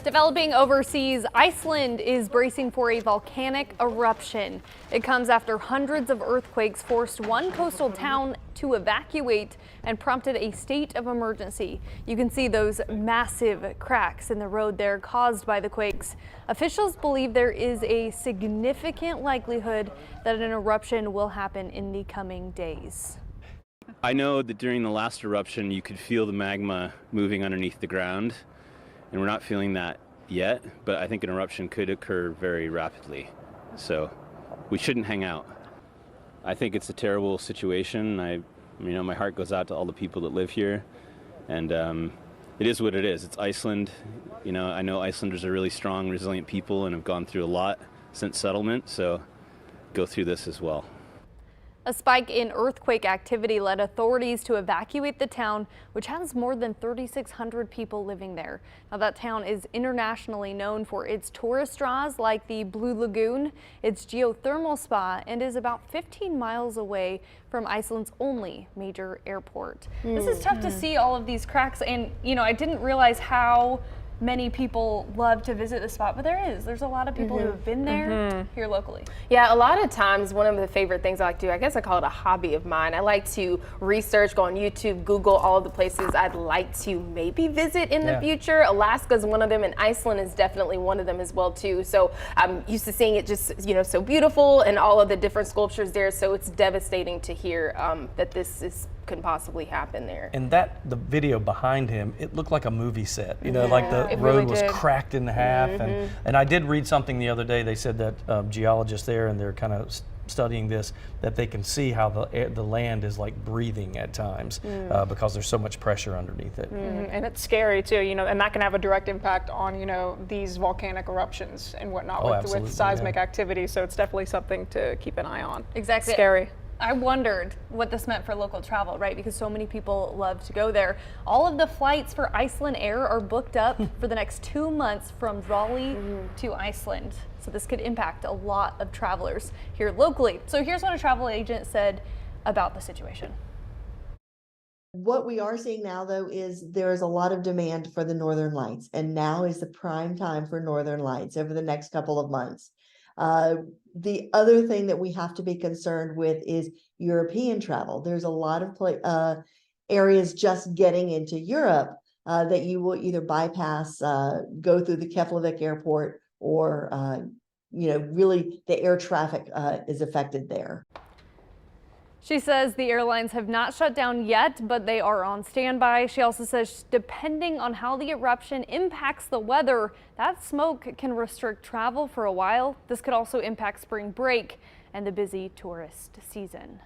Developing overseas, Iceland is bracing for a volcanic eruption. It comes after hundreds of earthquakes forced one coastal town to evacuate and prompted a state of emergency. You can see those massive cracks in the road there caused by the quakes. Officials believe there is a significant likelihood that an eruption will happen in the coming days. I know that during the last eruption you could feel the magma moving underneath the ground. And we're not feeling that yet, but I think an eruption could occur very rapidly. So we shouldn't hang out. I think it's a terrible situation. My heart goes out to all the people that live here, and it is what it is. It's Iceland. I know Icelanders are really strong, resilient people and have gone through a lot since settlement, so go through this as well. A spike in earthquake activity led authorities to evacuate the town, which has more than 3,600 people living there. Now, that town is internationally known for its tourist draws like the Blue Lagoon, its geothermal spa, and is about 15 miles away from Iceland's only major airport. This is tough to see all of these cracks, and I didn't realize how many people love to visit the spot, but there's a lot of people who have been there here locally. Yeah, a lot of times one of the favorite things I like to do, I guess I call it a hobby of mine. I like to research, go on YouTube, Google all of the places I'd like to maybe visit in the future. Alaska's one of them, and Iceland is definitely one of them as well too. So I'm used to seeing it just so beautiful and all of the different sculptures there. So it's devastating to hear that this can possibly happen there. And the video behind him, it looked like a movie set. Like the road was cracked in half. And I did read something the other day. They said that geologists there, and they're kind of studying this, that they can see how the land is like breathing at times because there's so much pressure underneath it. And it's scary too, and that can have a direct impact on, these volcanic eruptions and whatnot with seismic activity. So it's definitely something to keep an eye on. Exactly. Scary. I wondered what this meant for local travel, right? Because so many people love to go there. All of the flights for Iceland Air are booked up for the next 2 months from Raleigh to Iceland. So this could impact a lot of travelers here locally. So here's what a travel agent said about the situation. What we are seeing now, though, is there is a lot of demand for the Northern Lights, and now is the prime time for Northern Lights over the next couple of months. The other thing that we have to be concerned with is European travel. There's a lot of areas just getting into Europe that you will either bypass, go through the Keflavik airport, or really the air traffic is affected there. She says the airlines have not shut down yet, but they are on standby. She also says depending on how the eruption impacts the weather, that smoke can restrict travel for a while. This could also impact spring break and the busy tourist season.